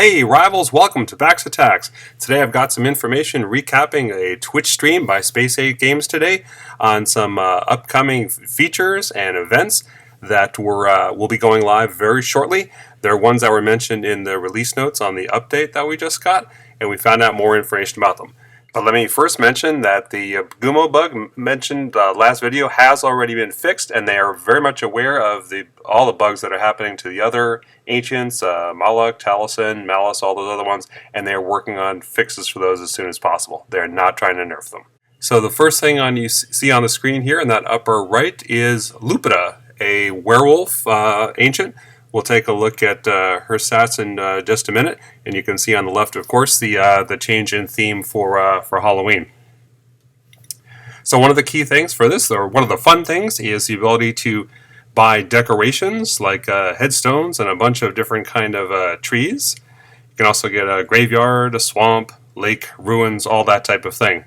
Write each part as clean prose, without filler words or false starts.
Hey rivals, welcome to Vax Attacks. Today I've got some information recapping a Twitch stream by Space 8 Games today on some upcoming features and events that will be going live very shortly. There are ones that were mentioned in the release notes on the update that we just got, and we found out more information about them. But let me first mention that the Gumo bug mentioned last video has already been fixed, and they are very much aware of all the bugs that are happening to the other ancients, Malak, Taliesin, Malice, all those other ones, and they are working on fixes for those as soon as possible. They're not trying to nerf them. So the first thing you see on the screen here in that upper right is Lupita, a werewolf ancient. We'll take a look at her stats in just a minute, and you can see on the left, of course, the change in theme for Halloween. So one of the key things for this, or one of the fun things, is the ability to buy decorations like headstones and a bunch of different kind of trees. You can also get a graveyard, a swamp, lake, ruins, all that type of thing.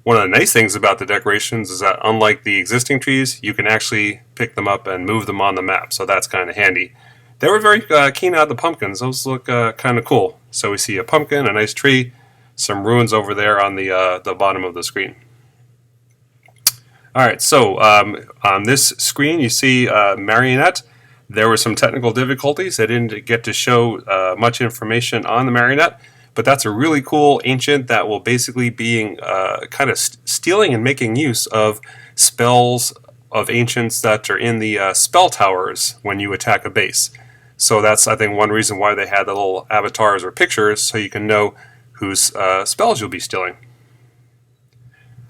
One of the nice things about the decorations is that unlike the existing trees, you can actually pick them up and move them on the map, so that's kind of handy. They were very keen on the pumpkins. Those look kind of cool. So we see a pumpkin, a nice tree, some ruins over there on the bottom of the screen. Alright, so on this screen you see Marionette. There were some technical difficulties. They didn't get to show much information on the Marionette. But that's a really cool ancient that will basically be kind of stealing and making use of spells of ancients that are in the spell towers when you attack a base. So that's, I think, one reason why they had the little avatars or pictures, so you can know whose spells you'll be stealing.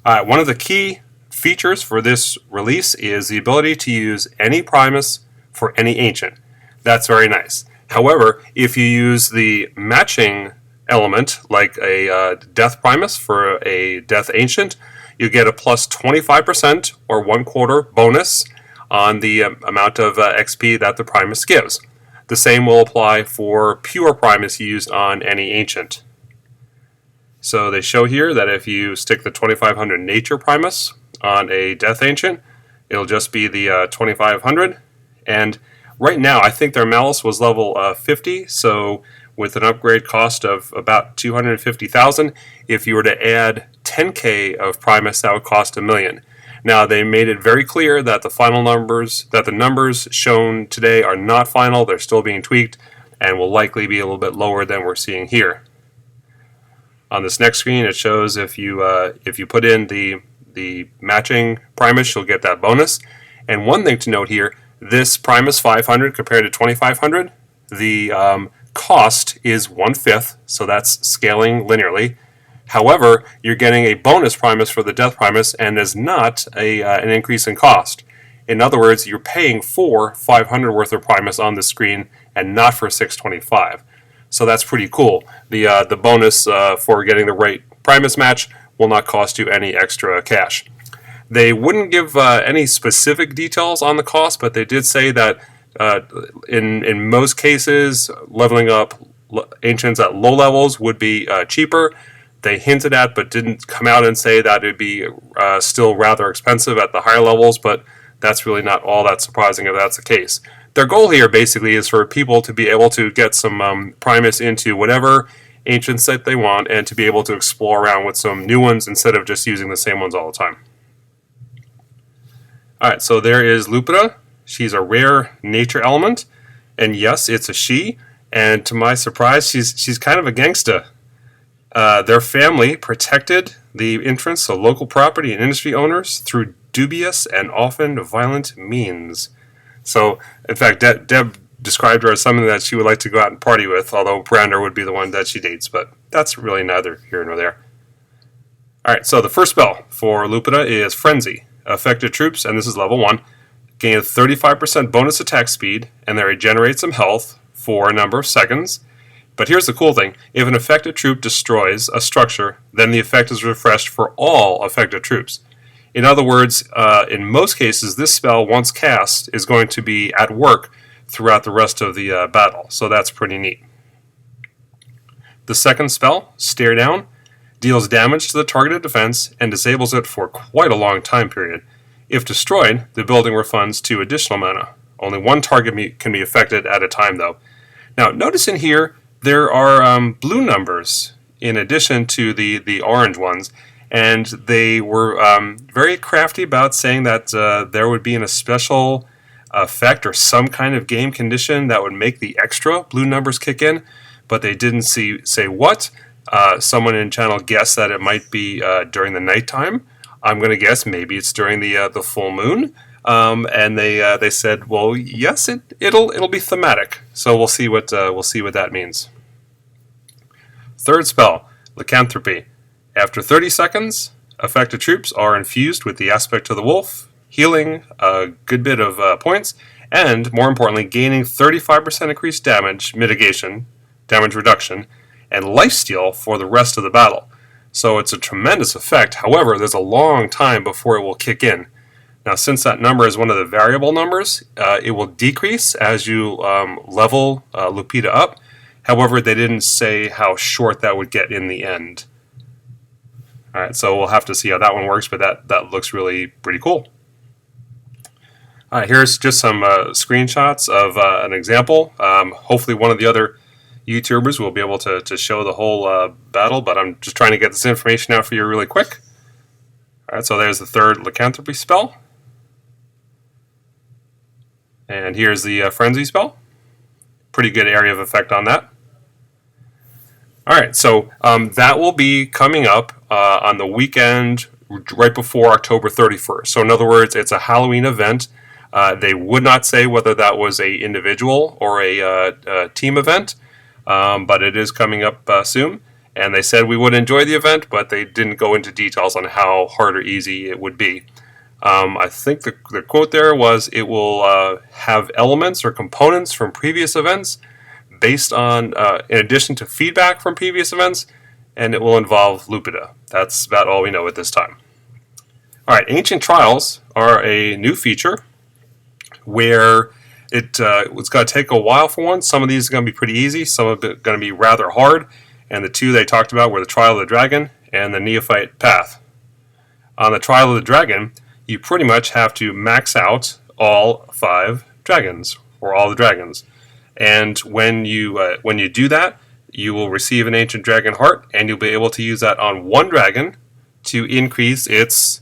One of the key features for this release is the ability to use any Primus for any ancient. That's very nice. However, if you use the matching element, like a Death Primus for a Death Ancient, you get a plus 25% or 1/4 bonus on the amount of XP that the Primus gives. The same will apply for pure Primus used on any Ancient. So they show here that if you stick the 2500 Nature Primus on a Death Ancient, it'll just be the 2500, and right now I think their Malice was level 50, so with an upgrade cost of about 250,000. If you were to add 10k of Primus, that would cost $1 million. Now they made it very clear that the numbers shown today are not final. They're still being tweaked and will likely be a little bit lower than we're seeing here. On this next screen, it shows if you put in the matching Primus, you'll get that bonus. And one thing to note here: this Primus 500 compared to 2500, the cost is 1/5, so that's scaling linearly. However, you're getting a bonus Primus for the Death Primus, and is not an increase in cost. In other words, you're paying for 500 worth of Primus on the screen, and not for 625. So that's pretty cool. The bonus for getting the right Primus match will not cost you any extra cash. They wouldn't give any specific details on the cost, but they did say that in most cases, leveling up ancients at low levels would be cheaper. They hinted at, but didn't come out and say that it would be still rather expensive at the higher levels, but that's really not all that surprising if that's the case. Their goal here basically is for people to be able to get some Primus into whatever ancient set they want, and to be able to explore around with some new ones instead of just using the same ones all the time. Alright, so there is Lupita. She's a rare nature element, and yes, it's a she, and to my surprise, she's kind of a gangsta. Their family protected the entrance of local property and industry owners through dubious and often violent means. So, in fact, Deb described her as something that she would like to go out and party with, although Brander would be the one that she dates, but that's really neither here nor there. Alright, so the first spell for Lupita is Frenzy. Affected troops, and this is level 1, gain a 35% bonus attack speed, and they regenerate some health for a number of seconds. But here's the cool thing: if an affected troop destroys a structure, then the effect is refreshed for all affected troops. In other words, in most cases, this spell, once cast, is going to be at work throughout the rest of the battle, so that's pretty neat. The second spell, Stare Down, deals damage to the targeted defense and disables it for quite a long time period. If destroyed, the building refunds 2 additional mana. Only one target can be affected at a time, though. Now, notice in here, there are blue numbers in addition to the orange ones, and they were very crafty about saying that there would be a special effect or some kind of game condition that would make the extra blue numbers kick in, but they didn't say what. Someone in channel guessed that it might be during the nighttime. I'm going to guess maybe it's during the full moon. And they said, well, yes, it'll be thematic. So we'll see what that means. Third spell, Lycanthropy. After 30 seconds, affected troops are infused with the aspect of the wolf, healing a good bit of points, and more importantly, gaining 35% increased damage reduction, and lifesteal for the rest of the battle. So it's a tremendous effect. However, there's a long time before it will kick in. Now, since that number is one of the variable numbers, it will decrease as you level Lupita up. However, they didn't say how short that would get in the end. All right, so we'll have to see how that one works, but that looks really pretty cool. All right, here's just some screenshots of an example. Hopefully one of the other YouTubers will be able to show the whole battle, but I'm just trying to get this information out for you really quick. All right, so there's the third Lycanthropy spell. And here's the Frenzy spell. Pretty good area of effect on that. All right, so that will be coming up on the weekend right before October 31st. So in other words, it's a Halloween event. They would not say whether that was a individual or a team event, but it is coming up soon. And they said we would enjoy the event, but they didn't go into details on how hard or easy it would be. I think the quote there was, it will have elements or components from previous events based on, in addition to feedback from previous events, and it will involve Lupita. That's about all we know at this time. All right, Ancient Trials are a new feature where it's going to take a while for one. Some of these are going to be pretty easy, some of it going to be rather hard, and the two they talked about were the Trial of the Dragon and the Neophyte Path. On the Trial of the Dragon, you pretty much have to max out all 5 dragons, or all the dragons. And when you do that, you will receive an Ancient Dragon Heart, and you'll be able to use that on one dragon to increase its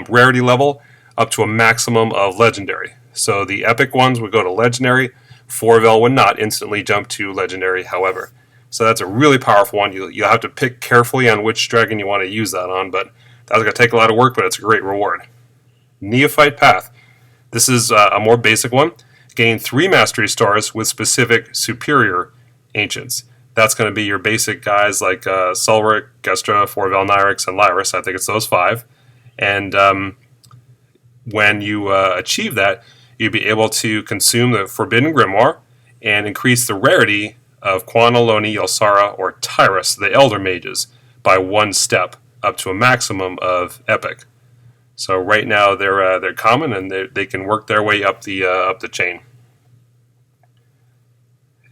rarity level up to a maximum of Legendary. So the epic ones would go to Legendary. Forvel would not instantly jump to Legendary, however. So that's a really powerful one. You'll have to pick carefully on which dragon you want to use that on, but that's going to take a lot of work, but it's a great reward. Neophyte Path. This is a more basic one. Gain 3 Mastery Stars with specific superior Ancients. That's going to be your basic guys like Sulric, Gestra, Forvel, Nyrix, and Lyris. I think it's those 5. And when you achieve that, you'll be able to consume the Forbidden Grimoire and increase the rarity of Quan, Aloni, Yulsara, or Tyrus, the Elder Mages, by 1 step, up to a maximum of Epic. So right now they're common, and they can work their way up the chain.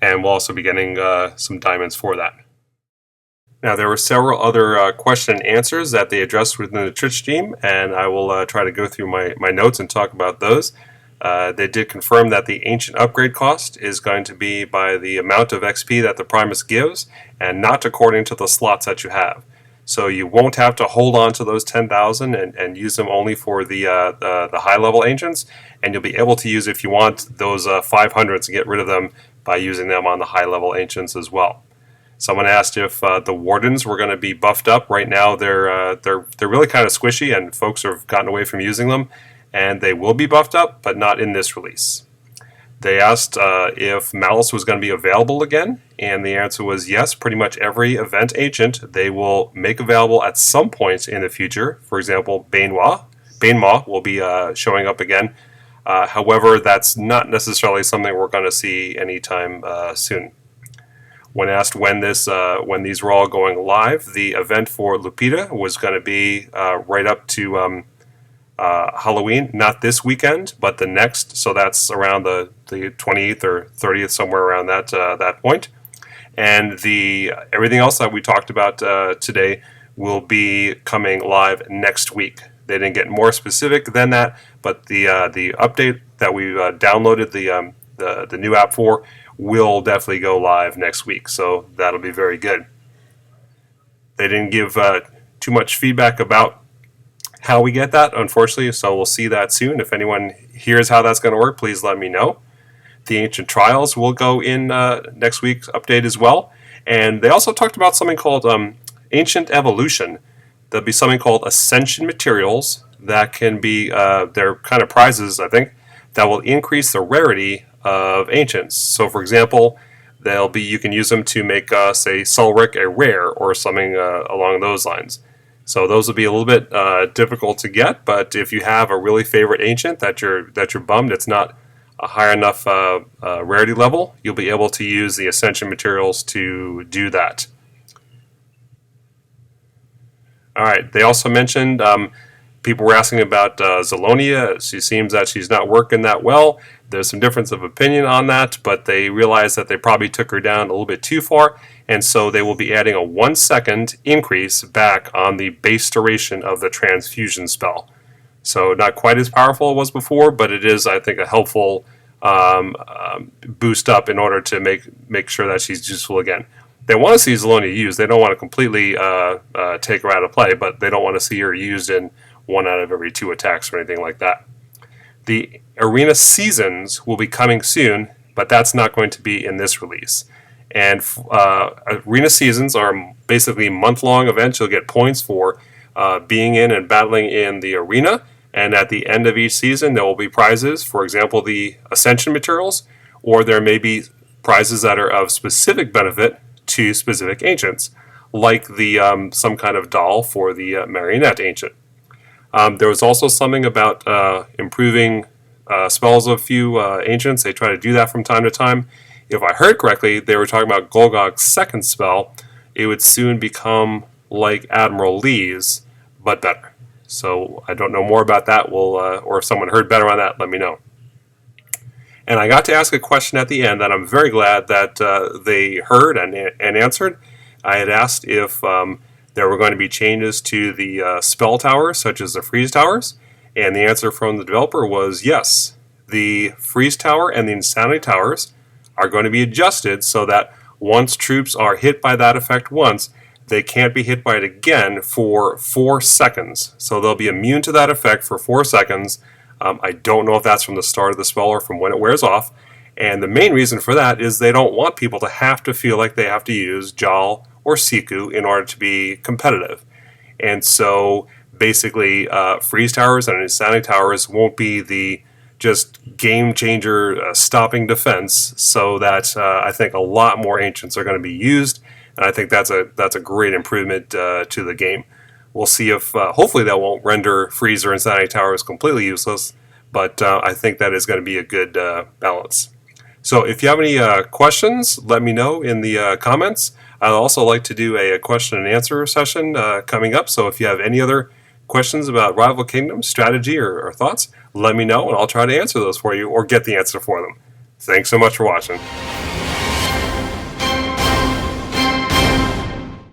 And we'll also be getting some diamonds for that. Now, there were several other question and answers that they addressed within the Twitch stream, and I will try to go through my notes and talk about those. They did confirm that the Ancient upgrade cost is going to be by the amount of XP that the Primus gives, and not according to the slots that you have. So you won't have to hold on to those 10,000 and use them only for the high-level Ancients, and you'll be able to use, if you want, those 500s and get rid of them by using them on the high-level Ancients as well. Someone asked if the Wardens were going to be buffed up. Right now they're really kind of squishy, and folks have gotten away from using them, and they will be buffed up, but not in this release. They asked if Malice was going to be available again, and the answer was yes. Pretty much every event Ancient they will make available at some point in the future. For example, Bane Maw will be showing up again. However, that's not necessarily something we're going to see anytime soon. When asked when these were all going live, the event for Lupita was going to be right up to Halloween, not this weekend, but the next. So that's around the 28th or 30th, somewhere around that point. And everything else that we talked about today will be coming live next week. They didn't get more specific than that, but the update that we downloaded the new app for will definitely go live next week, so that'll be very good. They didn't give too much feedback about how we get that, unfortunately, so we'll see that soon. If anyone hears how that's going to work, please let me know. The Ancient Trials will go in next week's update as well. And they also talked about something called Ancient Evolution. There'll be something called Ascension Materials that can be, they're kind of prizes, I think, that will increase the rarity of Ancients. So, for example, you can use them to make, say, Sulric a rare or something along those lines. So those will be a little bit difficult to get, but if you have a really favorite Ancient that you're bummed it's not a high enough rarity level, you'll be able to use the Ascension Materials to do that. Alright, they also mentioned, people were asking about Zalonia. She seems that she's not working that well. There's some difference of opinion on that, but they realized that they probably took her down a little bit too far, and so they will be adding a 1 second increase back on the base duration of the transfusion spell. So not quite as powerful as it was before, but it is, I think, a helpful boost up in order to make sure that she's useful again. They want to see Zalonia used. They don't want to completely take her out of play, but they don't want to see her used in 1 out of every 2 attacks or anything like that. The Arena Seasons will be coming soon, but that's not going to be in this release. And Arena Seasons are basically month-long events. You'll get points for being in and battling in the arena, and at the end of each season there will be prizes, for example the Ascension Materials, or there may be prizes that are of specific benefit to specific Ancients, like the some kind of doll for the Marionette Ancient. There was also something about improving spells of a few Ancients. They try to do that from time to time. If I heard correctly, they were talking about Golgok's second spell. It would soon become like Admiral Lee's, but better. So I don't know more about that. Or if someone heard better on that, let me know. And I got to ask a question at the end that I'm very glad that they heard and answered. I had asked if there were going to be changes to the spell towers, such as the freeze towers, and the answer from the developer was yes. The freeze tower and the insanity towers are going to be adjusted so that once troops are hit by that effect once, they can't be hit by it again for 4 seconds. So they'll be immune to that effect for 4 seconds. I don't know if that's from the start of the spell or from when it wears off. And the main reason for that is they don't want people to have to feel like they have to use Jal or Siku in order to be competitive. And so basically freeze towers and insanity towers won't be the just game changer stopping defense, so that I think a lot more Ancients are going to be used, and I think that's a great improvement to the game. We'll see if hopefully that won't render freeze or insanity towers completely useless, but I think that is going to be a good balance. So if you have any questions, let me know in the comments. I'd also like to do a question and answer session coming up, so if you have any other questions about Rival Kingdoms, strategy, or thoughts, let me know and I'll try to answer those for you or get the answer for them. Thanks so much for watching.